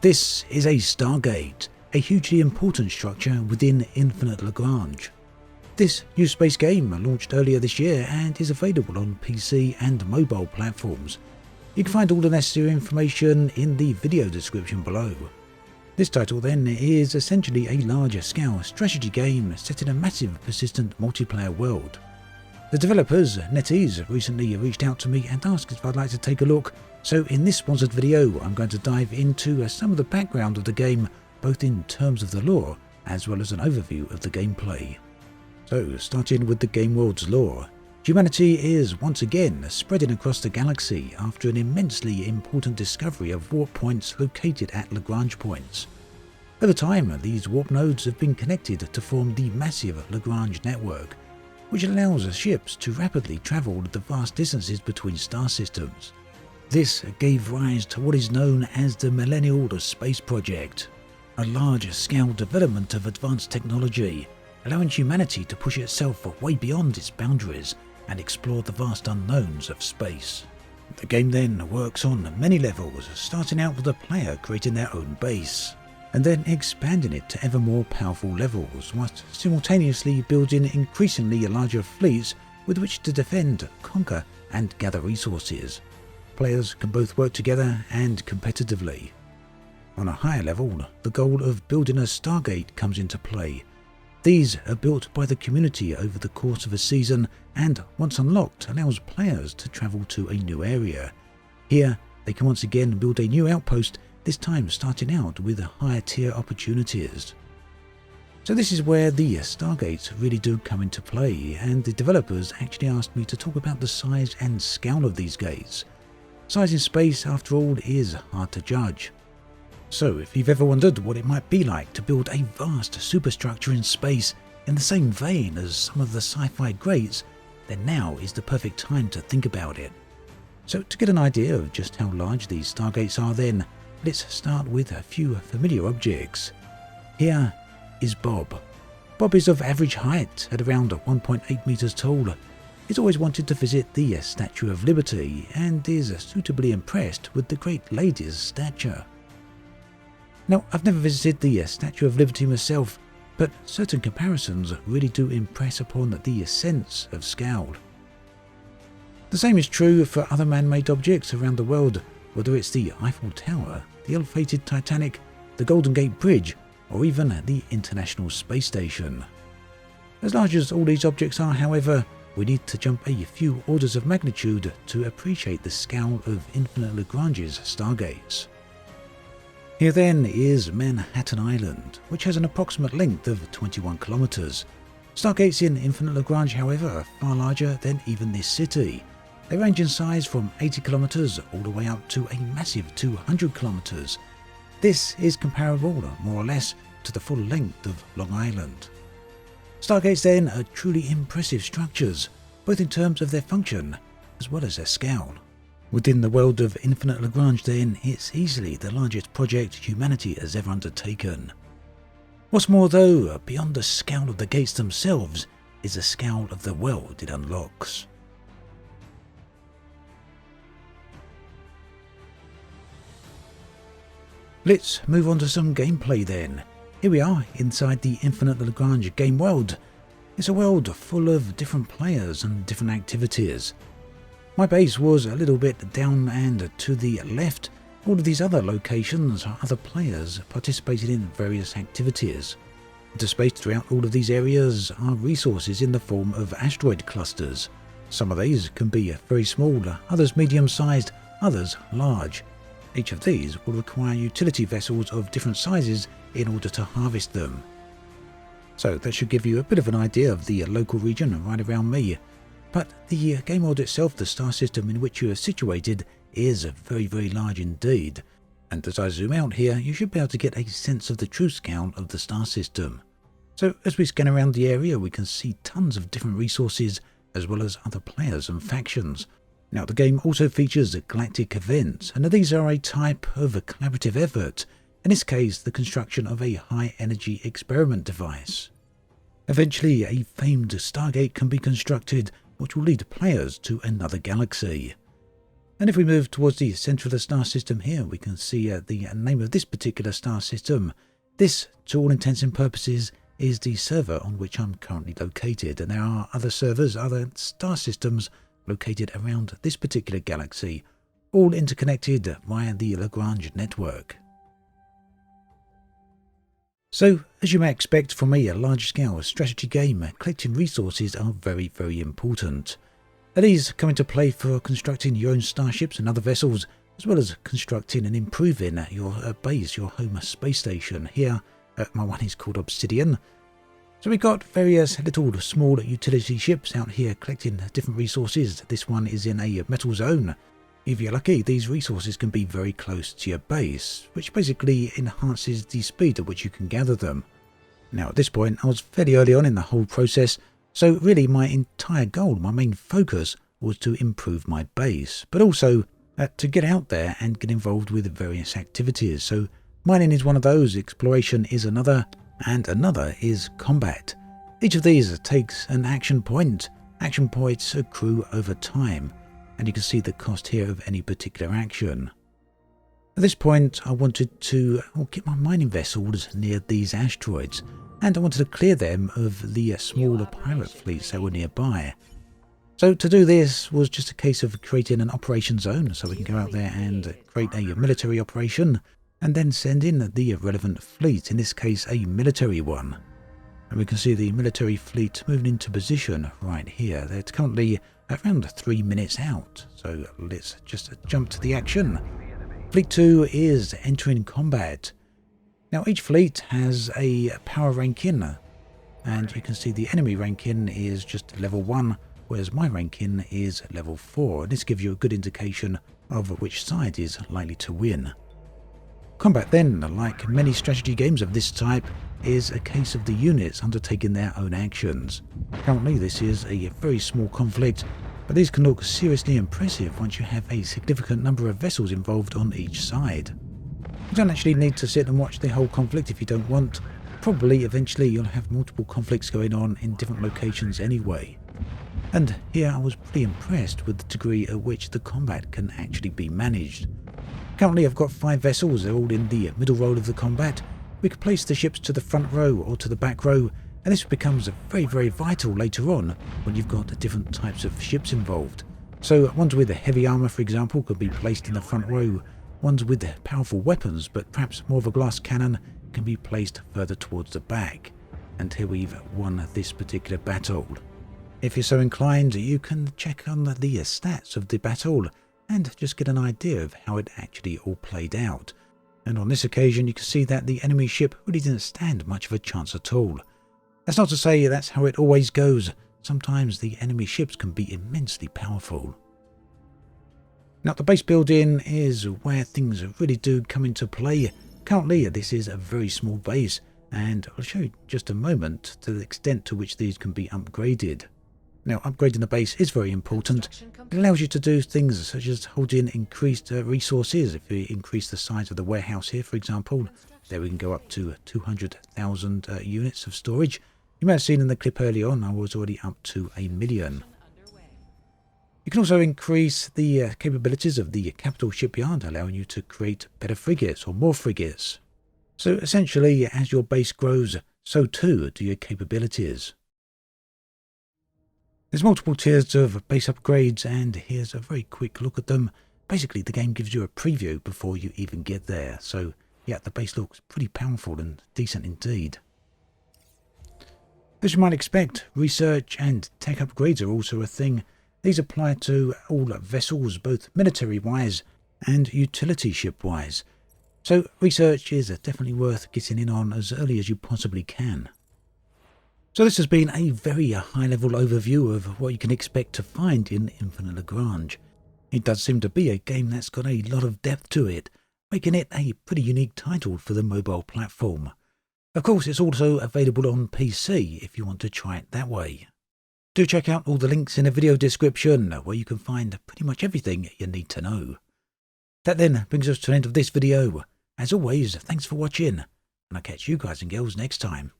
This is a Stargate, a hugely important structure within Infinite Lagrange. This new space game launched earlier this year and is available on PC and mobile platforms. You can find all the necessary information in the video description below. This title then is essentially a larger scale strategy game set in a massive persistent multiplayer world. The developers, NetEase, recently reached out to me and asked if I'd like to take a look, so in this sponsored video I'm going to dive into some of the background of the game, both in terms of the lore as well as an overview of the gameplay. So starting with the game world's lore, humanity is once again spreading across the galaxy after an immensely important discovery of warp points located at Lagrange points. Over time, these warp nodes have been connected to form the massive Lagrange network, which allows ships to rapidly travel the vast distances between star systems. This gave rise to what is known as the Millennial Space Project, a large-scale development of advanced technology, allowing humanity to push itself way beyond its boundaries and explore the vast unknowns of space. The game then works on many levels, starting out with the player creating their own base, and then expanding it to ever more powerful levels, whilst simultaneously building increasingly larger fleets with which to defend, conquer, and gather resources. Players can both work together and competitively. On a higher level, the goal of building a Stargate comes into play. These are built by the community over the course of a season and, once unlocked, allows players to travel to a new area. Here, they can once again build a new outpost, this time starting out with higher tier opportunities. So this is where the Stargates really do come into play, and the developers actually asked me to talk about the size and scale of these gates. Size in space, after all, is hard to judge. So if you've ever wondered what it might be like to build a vast superstructure in space in the same vein as some of the sci-fi greats, then now is the perfect time to think about it. So to get an idea of just how large these Stargates are then, let's start with a few familiar objects. Here is Bob. Bob is of average height at around 1.8 meters tall. He's always wanted to visit the Statue of Liberty and is suitably impressed with the great lady's stature. Now, I've never visited the Statue of Liberty myself, but certain comparisons really do impress upon the sense of scale. The same is true for other man-made objects around the world, whether it's the Eiffel Tower, the ill-fated Titanic, the Golden Gate Bridge, or even the International Space Station. As large as all these objects are, however, we need to jump a few orders of magnitude to appreciate the scale of Infinite Lagrange's Stargates. Here then is Manhattan Island, which has an approximate length of 21 kilometres. Stargates in Infinite Lagrange, however, are far larger than even this city. They range in size from 80 kilometres all the way up to a massive 200 kilometres. This is comparable, more or less, to the full length of Long Island. Stargates then are truly impressive structures, both in terms of their function as well as their scale. Within the world of Infinite Lagrange then, it's easily the largest project humanity has ever undertaken. What's more though, beyond the scale of the gates themselves, is the scale of the world it unlocks. Let's move on to some gameplay then. Here we are inside the Infinite Lagrange game world. It's a world full of different players and different activities. My base was a little bit down and to the left. All of these other locations are other players participating in various activities. Interspersed throughout all of these areas are resources in the form of asteroid clusters. Some of these can be very small, others medium-sized, others large. Each of these will require utility vessels of different sizes in order to harvest them. So that should give you a bit of an idea of the local region right around me. But the game world itself, the star system in which you are situated, is very, very large indeed. And as I zoom out here, you should be able to get a sense of the true scale of the star system. So as we scan around the area, we can see tons of different resources as well as other players and factions. Now, the game also features galactic events, and these are a type of a collaborative effort, in this case the construction of a high-energy experiment device. Eventually, a famed Stargate can be constructed, which will lead players to another galaxy. And if we move towards the centre of the star system here, we can see the name of this particular star system. This, to all intents and purposes, is the server on which I'm currently located, and there are other servers, other star systems located around this particular galaxy, all interconnected via the Lagrange network. So, as you may expect from a large-scale strategy game, collecting resources are very, very important. These come into play for constructing your own starships and other vessels, as well as constructing and improving your base, your home space station. Here, my one is called Obsidian. So we've got various little small utility ships out here collecting different resources. This one is in a metal zone. If you're lucky, these resources can be very close to your base, which basically enhances the speed at which you can gather them. Now at this point, I was fairly early on in the whole process, so really my entire goal, my main focus, was to improve my base, but also to get out there and get involved with various activities. So mining is one of those, exploration is another, and another is combat. Each of these takes an action point. Action points accrue over time, and you can see the cost here of any particular action. At this point, I wanted to get my mining vessels near these asteroids, and I wanted to clear them of the smaller pirate fleets that were nearby. So to do this was just a case of creating an operation zone, so we can go out there and create a military operation, and then send in the relevant fleet, in this case a military one. And we can see the military fleet moving into position right here. They're currently around 3 minutes out, so let's just jump to the action. Fleet 2 is entering combat. Now each fleet has a power ranking, and you can see the enemy ranking is just level 1, whereas my ranking is level 4. This gives you a good indication of which side is likely to win. Combat then, like many strategy games of this type, is a case of the units undertaking their own actions. Currently this is a very small conflict, but these can look seriously impressive once you have a significant number of vessels involved on each side. You don't actually need to sit and watch the whole conflict if you don't want. Probably eventually you'll have multiple conflicts going on in different locations anyway. And here I was pretty impressed with the degree at which the combat can actually be managed. Currently I've got 5 vessels, they're all in the middle row of the combat. We could place the ships to the front row or to the back row, and this becomes very, very vital later on when you've got different types of ships involved. So ones with heavy armour, for example, could be placed in the front row. Ones with powerful weapons, but perhaps more of a glass cannon, can be placed further towards the back. And here we've won this particular battle. If you're so inclined, you can check on the stats of the battle and just get an idea of how it actually all played out. And on this occasion you can see that the enemy ship really didn't stand much of a chance at all. That's not to say that's how it always goes. Sometimes the enemy ships can be immensely powerful. Now the base building is where things really do come into play. Currently this is a very small base, and I'll show you just a moment to the extent to which these can be upgraded. Now upgrading the base is very important. It allows you to do things such as holding increased resources. If you increase the size of the warehouse here, for example, there we can go up to 200,000 units of storage. You may have seen in the clip early on I was already up to 1 million. You can also increase the capabilities of the capital shipyard, allowing you to create better frigates or more frigates. So essentially, as your base grows, so too do your capabilities. There's multiple tiers of base upgrades, and here's a very quick look at them. Basically, the game gives you a preview before you even get there. So yeah, the base looks pretty powerful and decent indeed. As you might expect, research and tech upgrades are also a thing. These apply to all vessels, both military-wise and utility ship-wise. So research is definitely worth getting in on as early as you possibly can. So this has been a very high-level overview of what you can expect to find in Infinite Lagrange. It does seem to be a game that's got a lot of depth to it, making it a pretty unique title for the mobile platform. Of course, it's also available on PC if you want to try it that way. Do check out all the links in the video description where you can find pretty much everything you need to know. That then brings us to the end of this video. As always, thanks for watching, and I'll catch you guys and girls next time.